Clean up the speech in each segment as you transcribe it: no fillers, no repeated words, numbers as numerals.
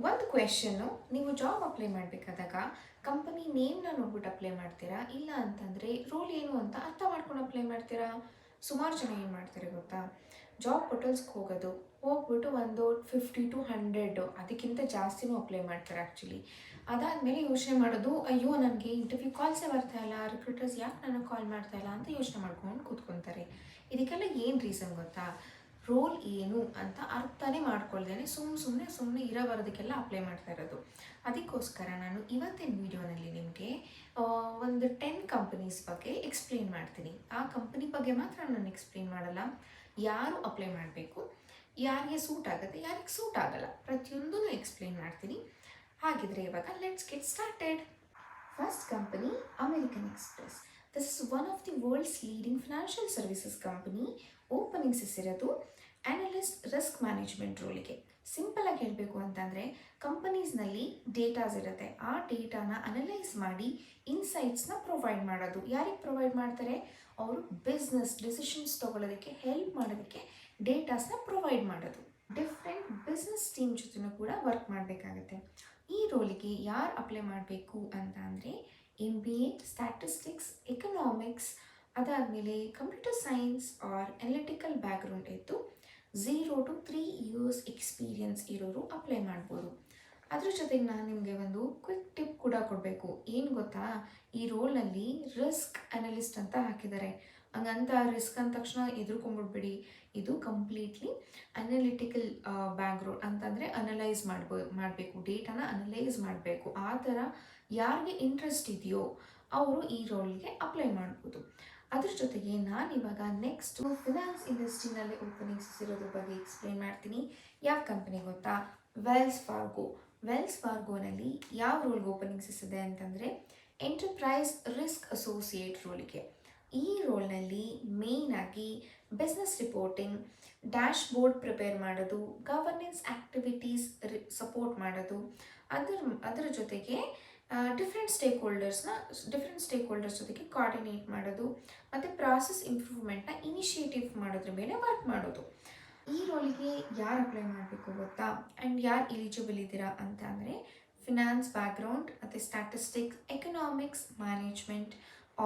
ಒಂದು ಕ್ವೆಶನ್ನು, ನೀವು job apply ಮಾಡಬೇಕಾದಾಗ ಕಂಪನಿ ನೇಮ್ನ ನೋಡ್ಬಿಟ್ಟು ಅಪ್ಲೈ ಮಾಡ್ತೀರಾ, ಇಲ್ಲ ಅಂತಂದರೆ ರೋಲ್ ಏನು ಅಂತ ಅರ್ಥ ಮಾಡ್ಕೊಂಡು ಅಪ್ಲೈ ಮಾಡ್ತೀರಾ? ಸುಮಾರು ಜನ ಏನು ಮಾಡ್ತಾರೆ ಗೊತ್ತಾ, ಜಾಬ್ ಪೋರ್ಟಲ್ಸ್ಗೆ ಹೋಗ್ಬಿಟ್ಟು ಒಂದು 50 to 100 ಅದಕ್ಕಿಂತ ಜಾಸ್ತಿನೂ ಅಪ್ಲೈ ಮಾಡ್ತಾರೆ ಆ್ಯಕ್ಚುಲಿ. ಅದಾದಮೇಲೆ ಯೋಚನೆ ಮಾಡೋದು, ಅಯ್ಯೋ ನನಗೆ ಇಂಟರ್ವ್ಯೂ ಕಾಲ್ಸೇ ಬರ್ತಾ ಇಲ್ಲ, ರಿಕ್ರೂಟರ್ಸ್ ಯಾಕೆ ನನಗೆ ಕಾಲ್ ಮಾಡ್ತಾ ಇಲ್ಲ ಅಂತ ಯೋಚನೆ ಮಾಡ್ಕೊಂಡು ಕೂತ್ಕೊತಾರೆ. ಇದಕ್ಕೆಲ್ಲ ಏನು ರೀಸನ್ ಗೊತ್ತಾ? ರೋಲ್ ಏನು ಅಂತ ಅರ್ಥನೇ ಮಾಡ್ಕೊಳ್ದೇನೆ ಸುಮ್ಮನೆ ಬರೋದಕ್ಕೆಲ್ಲ ಅಪ್ಲೈ ಮಾಡ್ತಾ ಇರೋದು. ಅದಕ್ಕೋಸ್ಕರ ನಾನು ಇವತ್ತಿನ ವೀಡಿಯೋನಲ್ಲಿ ನಿಮಗೆ ಒಂದು 10 ಕಂಪನೀಸ್ ಬಗ್ಗೆ ಎಕ್ಸ್ಪ್ಲೇನ್ ಮಾಡ್ತೀನಿ. ಆ ಕಂಪನಿ ಬಗ್ಗೆ ಮಾತ್ರ ನಾನು ಎಕ್ಸ್ಪ್ಲೇನ್ ಮಾಡಲ್ಲ, ಯಾರು ಅಪ್ಲೈ ಮಾಡಬೇಕು, ಯಾರಿಗೆ ಸೂಟ್ ಆಗುತ್ತೆ, ಯಾರಿಗೆ ಸೂಟ್ ಆಗಲ್ಲ, ಪ್ರತಿಯೊಂದೂ ಎಕ್ಸ್ಪ್ಲೇನ್ ಮಾಡ್ತೀನಿ. ಹಾಗಿದ್ರೆ ಇವಾಗ let's get started. First company American Express. This is one of the world's leading financial services company. Openings ಹೆಸರದು ಅನಲಿಸ್ಟ್ ರಿಸ್ಕ್ ಮ್ಯಾನೇಜ್ಮೆಂಟ್ ರೋಲಿಗೆ. ಸಿಂಪಲ್ ಆಗಿ ಹೇಳಬೇಕು ಅಂತಂದರೆ, ಕಂಪನೀಸ್ನಲ್ಲಿ ಡೇಟಾಸ್ ಇರುತ್ತೆ, ಆ ಡೇಟಾನ ಅನಲೈಸ್ ಮಾಡಿ ಇನ್ಸೈಟ್ಸ್ನ ಪ್ರೊವೈಡ್ ಮಾಡೋದು. ಯಾರಿಗೆ ಪ್ರೊವೈಡ್ ಮಾಡ್ತಾರೆ? ಅವರು ಬಿಸ್ನೆಸ್ ಡಿಸಿಷನ್ಸ್ ತೊಗೊಳ್ಳೋದಕ್ಕೆ ಹೆಲ್ಪ್ ಮಾಡೋದಕ್ಕೆ ಡೇಟಾಸ್ನ ಪ್ರೊವೈಡ್ ಮಾಡೋದು. ಡಿಫ್ರೆಂಟ್ ಬಿಸ್ನೆಸ್ ಟೀಮ್ ಜೊತೆನೂ ಕೂಡ ವರ್ಕ್ ಮಾಡಬೇಕಾಗತ್ತೆ. ಈ ರೋಲಿಗೆ ಯಾರು ಅಪ್ಲೈ ಮಾಡಬೇಕು ಅಂತ ಅಂದರೆ, MBA, ಸ್ಟ್ಯಾಟಿಸ್ಟಿಕ್ಸ್, ಎಕನಾಮಿಕ್ಸ್, ಅದಾದಮೇಲೆ computer science or analytical background ಇದ್ದು 0 to 3 years ಎಕ್ಸ್ಪೀರಿಯನ್ಸ್ ಇರೋರು ಅಪ್ಲೈ ಮಾಡ್ಬೋದು. ಅದ್ರ ಜೊತೆಗೆ ನಾನು ನಿಮಗೆ ಒಂದು ಕ್ವಿಕ್ ಟಿಪ್ ಕೂಡ ಕೊಡಬೇಕು. ಏನು ಗೊತ್ತಾ, ಈ ರೋಲ್ನಲ್ಲಿ ರಿಸ್ಕ್ ಅನಲಿಸ್ಟ್ ಅಂತ ಹಾಕಿದ್ದಾರೆ. ಹಂಗಂತ ರಿಸ್ಕ್ ಅಂದ ತಕ್ಷಣ ಎದುರ್ಕೊಂಡ್ಬಿಡ್ಬೇಡಿ. ಇದು ಕಂಪ್ಲೀಟ್ಲಿ ಅನಲಿಟಿಕಲ್ ಬ್ಯಾಕ್ಗ್ರೌಂಡ್ ಅಂತಂದರೆ ಅನಲೈಸ್ ಮಾಡಬೇಕು, ಡೇಟಾನ ಅನಲೈಸ್ ಮಾಡಬೇಕು. ಆ ಥರ ಯಾರಿಗೆ ಇಂಟ್ರೆಸ್ಟ್ ಇದೆಯೋ ಅವರು ಈ ರೋಲ್ಗೆ ಅಪ್ಲೈ ಮಾಡ್ಬೋದು. ಅದ್ರ ಜೊತೆಗೆ ನಾನು ಇವಾಗ ನೆಕ್ಸ್ಟ್ ಫಿನಾನ್ಸ್ ಇಂಡಸ್ಟ್ರಿನಲ್ಲಿ ಓಪನಿಂಗ್ಸ್ ಇರೋದ್ರ ಬಗ್ಗೆ ಎಕ್ಸ್ಪ್ಲೇನ್ ಮಾಡ್ತೀನಿ. ಯಾವ ಕಂಪನಿ ಗೊತ್ತಾ? Wells Fargo. ವೆಲ್ಸ್ ಫಾರ್ಗೋನಲ್ಲಿ ಯಾವ ರೋಲ್ಗೆ ಓಪನಿಂಗ್ಸ್ ಇದೆ ಅಂತಂದರೆ, ಎಂಟರ್ಪ್ರೈಸ್ ರಿಸ್ಕ್ ಅಸೋಸಿಯೇಟ್ ರೋಲಿಗೆ. ಈ ರೋಲ್ನಲ್ಲಿ ಮೇಯ್ನಾಗಿ business reporting, dash board prepare ಮಾಡೋದು, ಗವರ್ನೆನ್ಸ್ ಆ್ಯಕ್ಟಿವಿಟೀಸ್ ಸಪೋರ್ಟ್ ಮಾಡೋದು, ಅದರ ಜೊತೆಗೆ ಡಿಫ್ರೆಂಟ್ ಸ್ಟೇಕ್ ಹೋಲ್ಡರ್ಸ್ ಜೊತೆಗೆ ಕೋಆರ್ಡಿನೇಟ್ ಮಾಡೋದು, ಮತ್ತು ಪ್ರಾಸೆಸ್ ಇಂಪ್ರೂವ್ಮೆಂಟ್ನ ಇನಿಷಿಯೇಟಿವ್ ಮಾಡೋದ್ರ ಮೇಲೆ ವರ್ಕ್ ಮಾಡೋದು. ಈ ರೋಲಿಗೆ ಯಾರು ಅಪ್ಲೈ ಮಾಡಬೇಕು ಗೊತ್ತಾ, ಆ್ಯಂಡ್ ಯಾರು ಎಲಿಜಿಬಲ್ ಇದ್ದೀರಾ ಅಂತ ಅಂದರೆ, ಫಿನಾನ್ಸ್ ಬ್ಯಾಕ್ಗ್ರೌಂಡ್ ಮತ್ತು statistics, economics, management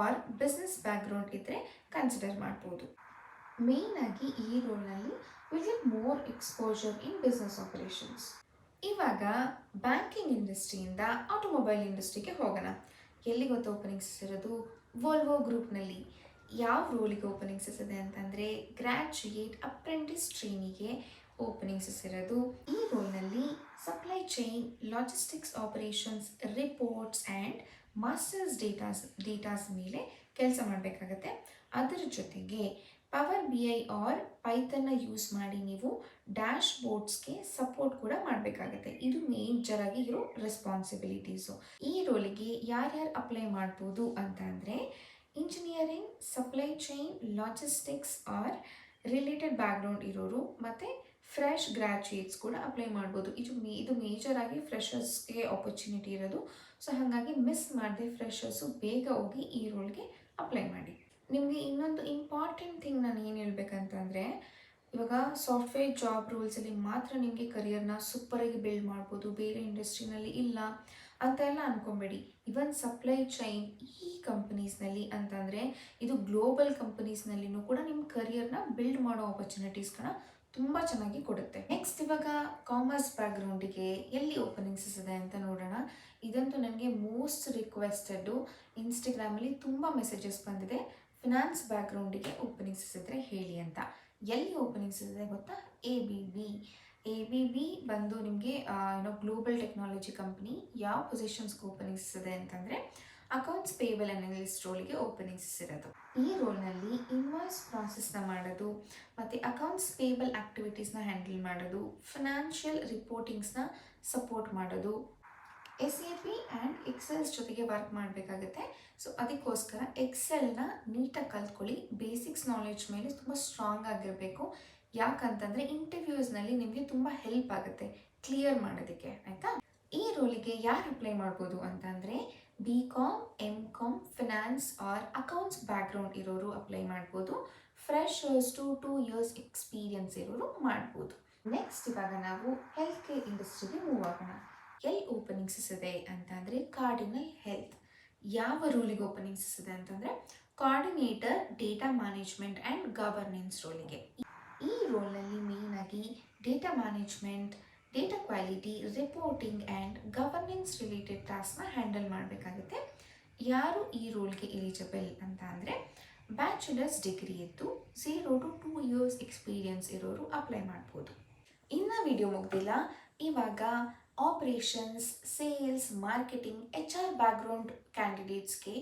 or business background ಇದ್ದರೆ ಕನ್ಸಿಡರ್ ಮಾಡ್ಬೋದು. ಮೇಯ್ನಾಗಿ ಈ ರೋಲ್ನಲ್ಲಿ will get more exposure in business operations. ಇವಾಗ ಬ್ಯಾಂಕಿಂಗ್ ಇಂಡಸ್ಟ್ರಿಯಿಂದ ಆಟೋಮೊಬೈಲ್ ಇಂಡಸ್ಟ್ರಿಗೆ ಹೋಗೋಣ. ಎಲ್ಲಿ ಗೊತ್ತ ಓಪನಿಂಗ್ಸ್ ಇರೋದು? ವೋಲ್ವೋ ಗ್ರೂಪ್ನಲ್ಲಿ. ಯಾವ ರೋಲಿಗೆ ಓಪನಿಂಗ್ಸ್ ಇದೆ ಅಂತಂದರೆ, ಗ್ರ್ಯಾಜುಯೇಟ್ ಅಪ್ರೆಂಟಿಸ್ ಟ್ರೈನಿಗೆ ಓಪನಿಂಗ್ಸ್ ಇರೋದು. ಈ ರೋಲ್ನಲ್ಲಿ supply chain, logistics operations, reports and masters datas ಮೇಲೆ ಕೆಲಸ ಮಾಡಬೇಕಾಗತ್ತೆ. ಅದರ ಜೊತೆಗೆ ಪವರ್ BI ಆರ್ ಪೈಥನ್ನ ಯೂಸ್ ಮಾಡಿ ನೀವು ಡ್ಯಾಶ್ ಬೋರ್ಡ್ಸ್ಗೆ ಸಪೋರ್ಟ್ ಕೂಡ ಮಾಡಬೇಕಾಗತ್ತೆ. ಇದು ಮೇಜರಾಗಿ ಇರೋ ರೆಸ್ಪಾನ್ಸಿಬಿಲಿಟೀಸು. ಈ ರೋಲಿಗೆ ಯಾರ್ಯಾರು ಅಪ್ಲೈ ಮಾಡ್ಬೋದು ಅಂತ ಅಂದರೆ, engineering, supply chain, logistics are related background ಇರೋರು, ಮತ್ತು ಫ್ರೆಶ್ ಗ್ರ್ಯಾಜುಯೇಟ್ಸ್ ಕೂಡ ಅಪ್ಲೈ ಮಾಡ್ಬೋದು. ಇದು ಮೇಜರಾಗಿ ಫ್ರೆಷರ್ಸ್ಗೆ ಆಪರ್ಚುನಿಟಿ ಇರೋದು. ಸೊ ಹಾಗಾಗಿ ಮಿಸ್ ಮಾಡದೆ ಫ್ರೆಷರ್ಸು ಬೇಗ ಹೋಗಿ ಈ ರೋಲ್ಗೆ ಅಪ್ಲೈ ಮಾಡಿ. ನಿಮಗೆ ಇನ್ನೊಂದು ಇಂಪಾರ್ಟೆಂಟ್ ಥಿಂಗ್ ನಾನು ಏನು ಹೇಳ್ಬೇಕಂತಂದರೆ, ಇವಾಗ ಸಾಫ್ಟ್ವೇರ್ ಜಾಬ್ ರೋಲ್ಸಲ್ಲಿ ಮಾತ್ರ ನಿಮಗೆ ಕರಿಯರ್ನ ಸೂಪರಾಗಿ ಬಿಲ್ಡ್ ಮಾಡ್ಬೋದು, ಬೇರೆ ಇಂಡಸ್ಟ್ರಿನಲ್ಲಿ ಇಲ್ಲ ಅಂತ ಎಲ್ಲ ಅಂದ್ಕೊಬೇಡಿ. ಇವನ್ ಸಪ್ಲೈ ಚೈನ್ ಈ ಕಂಪನೀಸ್ನಲ್ಲಿ ಅಂತಂದರೆ, ಇದು ಗ್ಲೋಬಲ್ ಕಂಪನೀಸ್ನಲ್ಲಿನೂ ಕೂಡ ನಿಮ್ಮ ಕರಿಯರ್ನ ಬಿಲ್ಡ್ ಮಾಡೋ ಆಪರ್ಚುನಿಟೀಸ್ಗಳನ್ನ ತುಂಬ ಚೆನ್ನಾಗಿ ಕೊಡುತ್ತೆ. ನೆಕ್ಸ್ಟ್ ಇವಾಗ ಕಾಮರ್ಸ್ ಬ್ಯಾಕ್ಗ್ರೌಂಡಿಗೆ ಎಲ್ಲಿ ಓಪನಿಂಗ್ಸ್ ಇದೆ ಅಂತ ನೋಡೋಣ. ಇದಂತೂ ನನಗೆ ಮೋಸ್ಟ್ ರಿಕ್ವೆಸ್ಟೆಡ್ಡು. ಇನ್ಸ್ಟಾಗ್ರಾಮಲ್ಲಿ ತುಂಬ ಮೆಸೇಜಸ್ ಬಂದಿದೆ, ಫಿನಾನ್ಸ್ ಬ್ಯಾಕ್ಗ್ರೌಂಡಿಗೆ ಓಪನಿಂಗ್ಸ್ ಇದ್ದರೆ ಹೇಳಿ ಅಂತ. ಎಲ್ಲಿ ಓಪನಿಂಗ್ಸ್ ಇದೆ ಗೊತ್ತಾ? ABB ಬಂದು ನಿಮಗೆ ಗ್ಲೋಬಲ್ ಟೆಕ್ನಾಲಜಿ ಕಂಪ್ನಿ. ಯಾವ ಪೊಸಿಷನ್ಸ್ಗೆ ಓಪನಿಂಗ್ಸ್ ಇದೆ ಅಂತಂದರೆ, ಅಕೌಂಟ್ಸ್ ಪೇಬಲ್ ಅನಲಿಸ್ಟ್ ರೋಲಿಗೆ ಓಪನಿಂಗ್ಸ್ ಇರೋದು. ಈ ರೋಲ್ನಲ್ಲಿ ಇನ್ವಾಯ್ಸ್ ಪ್ರಾಸೆಸ್ನ ಮಾಡೋದು, ಮತ್ತು ಅಕೌಂಟ್ಸ್ ಪೇಬಲ್ ಆ್ಯಕ್ಟಿವಿಟೀಸ್ನ ಹ್ಯಾಂಡಲ್ ಮಾಡೋದು, ಫಿನಾನ್ಷಿಯಲ್ ರಿಪೋರ್ಟಿಂಗ್ಸ್ನ ಸಪೋರ್ಟ್ ಮಾಡೋದು, SAP ಆ್ಯಂಡ್ ಎಕ್ಸೆಲ್ಸ್ ಜೊತೆಗೆ ವರ್ಕ್ ಮಾಡಬೇಕಾಗುತ್ತೆ. ಸೊ ಅದಕ್ಕೋಸ್ಕರ ಎಕ್ಸೆಲ್ನ ನೀಟಾಗಿ ಕಲ್ತ್ಕೊಳ್ಳಿ. ಬೇಸಿಕ್ಸ್ ನಾಲೆಡ್ಜ್ ಮೇಲೆ ತುಂಬ ಸ್ಟ್ರಾಂಗ್ ಆಗಿರಬೇಕು. ಯಾಕಂತಂದರೆ ಇಂಟರ್ವ್ಯೂಸ್ನಲ್ಲಿ ನಿಮಗೆ ತುಂಬ ಹೆಲ್ಪ್ ಆಗುತ್ತೆ ಕ್ಲಿಯರ್ ಮಾಡೋದಕ್ಕೆ, ಆಯಿತಾ? ಈ ರೋಲಿಗೆ ಯಾರು ಅಪ್ಲೈ ಮಾಡ್ಬೋದು ಅಂತಂದರೆ, BCom, MCom, finance or accounts background ಇರೋರು ಅಪ್ಲೈ ಮಾಡ್ಬೋದು. ಫ್ರೆಶರ್ಸ್ 2 years ಎಕ್ಸ್ಪೀರಿಯನ್ಸ್ ಇರೋರು ಮಾಡ್ಬೋದು. ನೆಕ್ಸ್ಟ್ ಇವಾಗ ನಾವು ಹೆಲ್ತ್ ಕೇರ್ ಇಂಡಸ್ಟ್ರಿಗೆ ಮೂವ್ ಆಗೋಣ. ಎಲ್ಲಿ ಓಪನಿಂಗ್ಸ್ ಇದೆ ಅಂತಂದರೆ ಕಾರ್ಡಿನಲ್ ಹೆಲ್ತ್. ಯಾವ ರೋಲಿಗೆ ಓಪನಿಂಗ್ಸ್ ಇದೆ ಅಂತಂದರೆ coordinator data management and governance ರೋಲಿಗೆ. ಈ ರೋಲ್ನಲ್ಲಿ ಮೇಯ್ನಾಗಿ data management, data quality, reporting and governance related ಟಾಸ್ಕ್ನ ಹ್ಯಾಂಡಲ್ ಮಾಡಬೇಕಾಗುತ್ತೆ. ಯಾರು ಈ ರೋಲ್ಗೆ ಎಲಿಜಿಬಲ್ ಅಂತ ಅಂದರೆ ಬ್ಯಾಚುಲರ್ಸ್ ಡಿಗ್ರಿ ಇದ್ದು 0 to 2 years ಎಕ್ಸ್ಪೀರಿಯನ್ಸ್ ಇರೋರು ಅಪ್ಲೈ ಮಾಡ್ಬೋದು. ಇನ್ನು ವಿಡಿಯೋ ಮುಗ್ದಿಲ್ಲ. ಇವಾಗ operations, sales, marketing, HR background ಕ್ಯಾಂಡಿಡೇಟ್ಸ್ಗೆ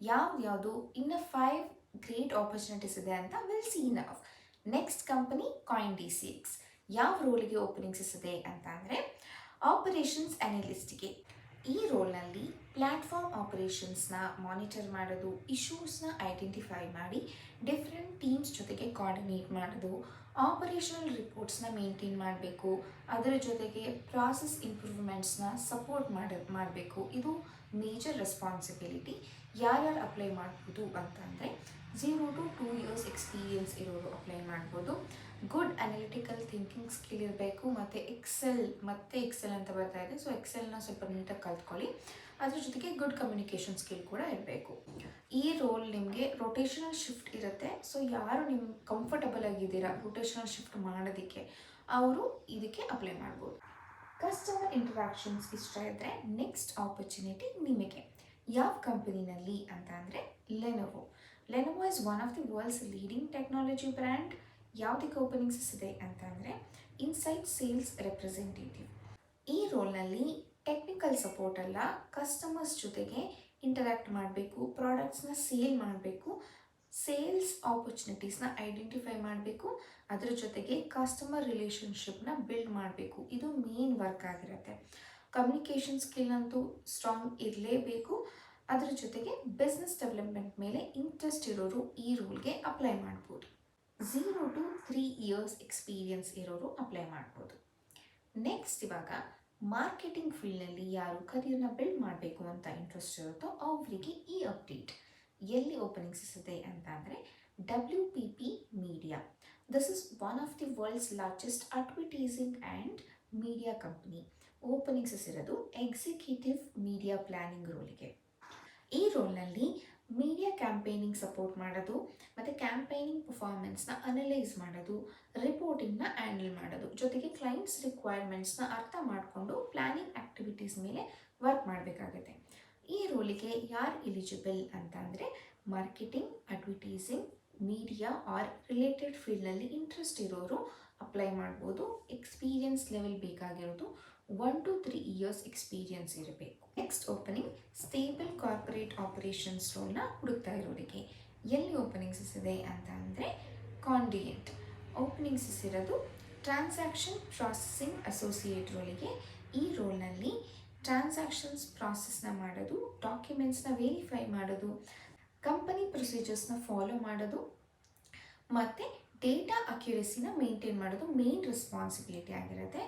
ಯಾವ್ದು ಇನ್ನು 5 ಗ್ರೇಟ್ ಆಪರ್ಚುನಿಟೀಸ್ ಇದೆ ಅಂತ will see now. Next company coin DCX. ಯಾವ ರೋಲಿಗೆ ಓಪನಿಂಗ್ಸ್ ಇದೆ ಅಂತ ಅಂದರೆ ಆಪರೇಷನ್ಸ್ ಅನಲಿಸ್ಟ್ಗೆ. ಈ ರೋಲ್ನಲ್ಲಿ ಪ್ಲ್ಯಾಟ್ಫಾರ್ಮ್ ಆಪರೇಷನ್ಸ್ನ ಮಾನಿಟರ್ ಮಾಡೋದು, ಇಶ್ಯೂಸ್ನ ಐಡೆಂಟಿಫೈ ಮಾಡಿ ಡಿಫ್ರೆಂಟ್ ಟೀಮ್ಸ್ ಜೊತೆಗೆ ಕೋಆರ್ಡಿನೇಟ್ ಮಾಡೋದು, ಆಪರೇಷನಲ್ ರಿಪೋರ್ಟ್ಸ್ನ ಮೇಂಟೈನ್ ಮಾಡಬೇಕು, ಅದರ ಜೊತೆಗೆ ಪ್ರಾಸೆಸ್ ಇಂಪ್ರೂವ್ಮೆಂಟ್ಸ್ನ ಸಪೋರ್ಟ್ ಮಾಡಬೇಕು. ಇದು ಮೇಜರ್ ರೆಸ್ಪಾನ್ಸಿಬಿಲಿಟಿ. ಯಾರ್ಯಾರು ಅಪ್ಲೈ ಮಾಡ್ಬೋದು ಅಂತಂದರೆ 0 to 2 years ಎಕ್ಸ್ಪೀರಿಯನ್ಸ್ ಇರೋರು ಅಪ್ಲೈ ಮಾಡ್ಬೋದು. ಗುಡ್ ಅನಾಲಿಟಿಕಲ್ ಥಿಂಕಿಂಗ್ ಸ್ಕಿಲ್ ಇರಬೇಕು, ಮತ್ತು ಎಕ್ಸೆಲ್ ಅಂತ ಬರ್ತಾ ಇದೆ, ಸೊ ಎಕ್ಸೆಲ್ನ ಸ್ವಲ್ಪ ನೀಟಾಗಿ ಕಲ್ತ್ಕೊಳ್ಳಿ. ಅದ್ರ ಜೊತೆಗೆ ಗುಡ್ ಕಮ್ಯುನಿಕೇಷನ್ ಸ್ಕಿಲ್ ಕೂಡ ಇರಬೇಕು. ಈ ರೋಲ್ ನಿಮಗೆ ರೊಟೇಷನಲ್ ಶಿಫ್ಟ್ ಇರುತ್ತೆ. ಸೊ ಯಾರು ನಿಮ್ಮ ಕಂಫರ್ಟಬಲ್ ಆಗಿದ್ದೀರಾ ರೊಟೇಷನಲ್ ಶಿಫ್ಟ್ ಮಾಡೋದಕ್ಕೆ, ಅವರು ಇದಕ್ಕೆ ಅಪ್ಲೈ ಮಾಡ್ಬೋದು. ಕಸ್ಟಮರ್ ಇಂಟರಾಕ್ಷನ್ಸ್ ಇಷ್ಟ ಇದ್ದರೆ ನೆಕ್ಸ್ಟ್ ಆಪರ್ಚುನಿಟಿ ನಿಮಗೆ. ಯಾವ ಕಂಪನಿನಲ್ಲಿ ಅಂತ ಅಂದರೆ Lenovo is one of the world's leading technology brand. ಯಾವುದಕ್ಕೆ ಓಪನಿಂಗ್ಸ್ ಇದೆ ಅಂತಂದರೆ ಇನ್ಸೈಡ್ ಸೇಲ್ಸ್ ರೆಪ್ರೆಸೆಂಟೇಟಿವ್. ಈ ರೋಲ್ನಲ್ಲಿ ಟೆಕ್ನಿಕಲ್ ಸಪೋರ್ಟ್ ಅಲ್ಲ, ಕಸ್ಟಮರ್ಸ್ ಜೊತೆಗೆ ಇಂಟರ್ಯಾಕ್ಟ್ ಮಾಡಬೇಕು, ಪ್ರಾಡಕ್ಟ್ಸ್ನ ಸೇಲ್ ಮಾಡಬೇಕು, ಸೇಲ್ಸ್ ಆಪರ್ಚುನಿಟೀಸ್ನ ಐಡೆಂಟಿಫೈ ಮಾಡಬೇಕು, ಅದರ ಜೊತೆಗೆ ಕಸ್ಟಮರ್ ರಿಲೇಷನ್ಶಿಪ್ನ ಬಿಲ್ಡ್ ಮಾಡಬೇಕು. ಇದು ಮೇನ್ ವರ್ಕ್ ಆಗಿರುತ್ತೆ. ಕಮ್ಯುನಿಕೇಷನ್ ಸ್ಕಿಲ್ ಅಂತೂ ಸ್ಟ್ರಾಂಗ್ ಇರಲೇಬೇಕು. ಅದರ ಜೊತೆಗೆ ಬಿಸ್ನೆಸ್ ಡೆವಲಪ್ಮೆಂಟ್ ಮೇಲೆ ಇಂಟ್ರೆಸ್ಟ್ ಇರೋರು ಈ ರೋಲ್ಗೆ ಅಪ್ಲೈ ಮಾಡ್ಬೋದು. 0 to 3 years ಎಕ್ಸ್ಪೀರಿಯನ್ಸ್ ಇರೋರು ಅಪ್ಲೈ ಮಾಡ್ಬೋದು. ನೆಕ್ಸ್ಟ್ ಇವಾಗ ಮಾರ್ಕೆಟಿಂಗ್ ಫೀಲ್ಡ್ನಲ್ಲಿ ಯಾರು ಕರಿಯರ್ನ ಬಿಲ್ಡ್ ಮಾಡಬೇಕು ಅಂತ ಇಂಟ್ರೆಸ್ಟ್ ಇರುತ್ತೋ ಅವರಿಗೆ ಈ ಅಪ್ಡೇಟ್. ಎಲ್ಲಿ ಓಪನಿಂಗ್ಸ್ ಇದೆ ಅಂತ ಅಂದರೆ WPP media. This is one of the world's largest advertising and media company. Openings ಇರೋದು ಎಕ್ಸಿಕ್ಯೂಟಿವ್ ಮೀಡಿಯಾ ಪ್ಲ್ಯಾನಿಂಗ್ ರೋಲಿಗೆ. ಈ ರೋಲ್ನಲ್ಲಿ ಮೀಡಿಯಾ ಕ್ಯಾಂಪೇನಿಂಗ್ ಸಪೋರ್ಟ್ ಮಾಡೋದು, ಮತ್ತು ಕ್ಯಾಂಪೇನಿಂಗ್ ಪರ್ಫಾರ್ಮೆನ್ಸ್ನ ಅನಲೈಸ್ ಮಾಡೋದು, ರಿಪೋರ್ಟಿಂಗ್ನ ಹ್ಯಾಂಡಲ್ ಮಾಡೋದು, ಜೊತೆಗೆ ಕ್ಲೈಂಟ್ಸ್ ರಿಕ್ವೈರ್ಮೆಂಟ್ಸ್ನ ಅರ್ಥ ಮಾಡಿಕೊಂಡು ಪ್ಲ್ಯಾನಿಂಗ್ ಆ್ಯಕ್ಟಿವಿಟೀಸ್ ಮೇಲೆ ವರ್ಕ್ ಮಾಡಬೇಕಾಗುತ್ತೆ. ಈ ರೋಲಿಗೆ ಯಾರು ಎಲಿಜಿಬಲ್ ಅಂತ ಅಂದರೆ marketing, advertising, media or related ಫೀಲ್ಡ್ನಲ್ಲಿ ಇಂಟ್ರೆಸ್ಟ್ ಇರೋರು ಅಪ್ಲೈ ಮಾಡ್ಬೋದು. ಎಕ್ಸ್ಪೀರಿಯನ್ಸ್ ಲೆವೆಲ್ ಬೇಕಾಗಿರೋದು 1 to 3 years ಎಕ್ಸ್ಪೀರಿಯನ್ಸ್ ಇರಬೇಕು. Next opening stable corporate operations ರೋಲ್ನ ಹುಡುಕ್ತಾ ಇರೋರಿಗೆ. ಎಲ್ಲಿ ಓಪನಿಂಗ್ಸ್ ಇದೆ ಅಂತ ಅಂದರೆ ಕಾಂಡಿಯೆಂಟ್. ಓಪನಿಂಗ್ಸ್ ಇರೋದು ಟ್ರಾನ್ಸಾಕ್ಷನ್ ಪ್ರಾಸೆಸಿಂಗ್ ಅಸೋಸಿಯೇಟ್ ರೋಲಿಗೆ. ಈ ರೋಲ್ನಲ್ಲಿ ಟ್ರಾನ್ಸಾಕ್ಷನ್ಸ್ ಪ್ರಾಸೆಸ್ನ ಮಾಡೋದು, ಡಾಕ್ಯುಮೆಂಟ್ಸ್ನ ವೆರಿಫೈ ಮಾಡೋದು, ಕಂಪನಿ ಪ್ರೊಸೀಜರ್ಸ್ನ ಫಾಲೋ ಮಾಡೋದು, ಮತ್ತು ಡೇಟಾ ಅಕ್ಯುರಸಿನ ಮೇಂಟೈನ್ ಮಾಡೋದು ಮೇನ್ ರೆಸ್ಪಾನ್ಸಿಬಿಲಿಟಿ ಆಗಿರುತ್ತೆ.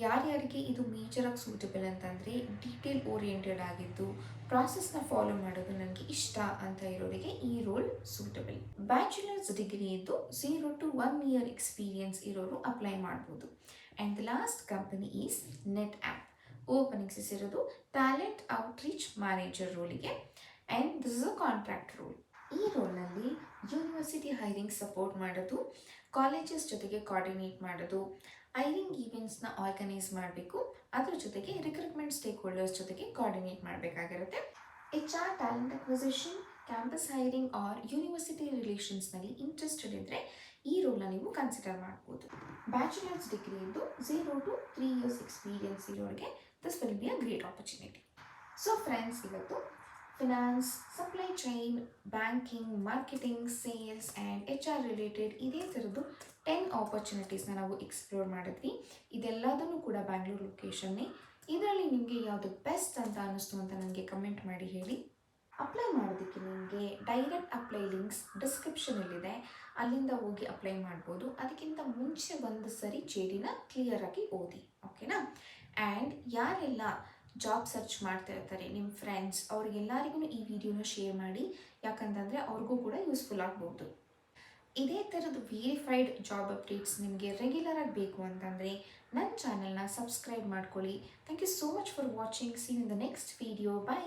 ಯಾರ್ಯಾರಿಗೆ ಇದು ಮೇಜರಾಗಿ ಸೂಟಬಲ್ ಅಂತಂದರೆ ಡೀಟೇಲ್ ಓರಿಯೆಂಟೆಡ್ ಆಗಿದ್ದು ಪ್ರಾಸೆಸ್ನ ಫಾಲೋ ಮಾಡೋದು ನನಗೆ ಇಷ್ಟ ಅಂತ ಇರೋರಿಗೆ ಈ ರೋಲ್ ಸೂಟಬಲ್. ಬ್ಯಾಚುಲರ್ಸ್ ಡಿಗ್ರಿ ಇದ್ದು 0 to 1 year ಎಕ್ಸ್ಪೀರಿಯನ್ಸ್ ಇರೋರು ಅಪ್ಲೈ ಮಾಡ್ಬೋದು. And the last company is NetApp. Openings ಇರೋದು ಟ್ಯಾಲೆಂಟ್ ಔಟ್ರೀಚ್ ಮ್ಯಾನೇಜರ್ ರೋಲಿಗೆ, and this is a contract role. ಈ ರೋಲ್ನಲ್ಲಿ ಯೂನಿವರ್ಸಿಟಿ ಹೈರಿಂಗ್ ಸಪೋರ್ಟ್ ಮಾಡೋದು, ಕಾಲೇಜಸ್ ಜೊತೆಗೆ ಕೋಆರ್ಡಿನೇಟ್ ಮಾಡೋದು, ಹೈರಿಂಗ್ ಈವೆಂಟ್ಸ್ನ ಆರ್ಗನೈಸ್ ಮಾಡಬೇಕು, ಅದ್ರ ಜೊತೆಗೆ ರಿಕ್ರೂಟ್ಮೆಂಟ್ ಸ್ಟೇಕ್ ಹೋಲ್ಡರ್ಸ್ ಜೊತೆಗೆ ಕೋಆರ್ಡಿನೇಟ್ ಮಾಡಬೇಕಾಗಿರುತ್ತೆ. HR, talent acquisition, campus hiring or university ರಿಲೇಷನ್ಸ್ನಲ್ಲಿ ಇಂಟ್ರೆಸ್ಟೆಡ್ ಇದ್ದರೆ ಈ ರೋಲ್ನ ನೀವು ಕನ್ಸಿಡರ್ ಮಾಡ್ಬೋದು. ಬ್ಯಾಚುಲರ್ಸ್ ಡಿಗ್ರಿ ಇದ್ದು 0 to 3 years ಎಕ್ಸ್ಪೀರಿಯನ್ಸ್ ಇರೋರಿಗೆ this will be a great opportunity. So friends, ಇವತ್ತು finance, supply chain, banking, marketing, sales and HR related ಇದೇ ಥರದ್ದು 10 ಆಪರ್ಚುನಿಟೀಸ್ನ ನಾವು ಎಕ್ಸ್ಪ್ಲೋರ್ ಮಾಡಿದ್ವಿ. ಇದೆಲ್ಲದನ್ನು ಕೂಡ ಬ್ಯಾಂಗ್ಳೂರು ಲೊಕೇಶನ್ನೇ. ಇದರಲ್ಲಿ ನಿಮಗೆ ಯಾವುದು ಬೆಸ್ಟ್ ಅಂತ ಅನ್ನಿಸ್ತು ಅಂತ ನನಗೆ ಕಮೆಂಟ್ ಮಾಡಿ ಹೇಳಿ. ಅಪ್ಲೈ ಮಾಡೋದಕ್ಕೆ ನಿಮಗೆ ಡೈರೆಕ್ಟ್ ಅಪ್ಲೈ ಲಿಂಕ್ಸ್ ಡಿಸ್ಕ್ರಿಪ್ಷನಲ್ಲಿದೆ, ಅಲ್ಲಿಂದ ಹೋಗಿ ಅಪ್ಲೈ ಮಾಡ್ಬೋದು. ಅದಕ್ಕಿಂತ ಮುಂಚೆ ಒಂದು ಸರಿ JDನ ಕ್ಲಿಯರಾಗಿ ಓದಿ, ಓಕೆನಾ? ಆ್ಯಂಡ್ ಯಾರೆಲ್ಲ ಜಾಬ್ ಸರ್ಚ್ ಮಾಡ್ತಾ ಇರ್ತಾರೆ ನಿಮ್ಮ ಫ್ರೆಂಡ್ಸ್, ಅವ್ರಿಗೆಲ್ಲರಿಗೂ ಈ ವಿಡಿಯೋನ ಶೇರ್ ಮಾಡಿ, ಯಾಕಂತಂದರೆ ಅವ್ರಿಗೂ ಕೂಡ ಯೂಸ್ಫುಲ್ ಆಗ್ಬೋದು. ಇದೇ ಥರದ ವೇರಿಫೈಡ್ ಜಾಬ್ ಅಪ್ಡೇಟ್ಸ್ ನಿಮಗೆ ರೆಗ್ಯುಲರಾಗಿ ಬೇಕು ಅಂತಂದರೆ ನನ್ನ ಚಾನಲ್ನ ಸಬ್ಸ್ಕ್ರೈಬ್ ಮಾಡ್ಕೊಳ್ಳಿ. Thank you so much for watching. See in the next video. By.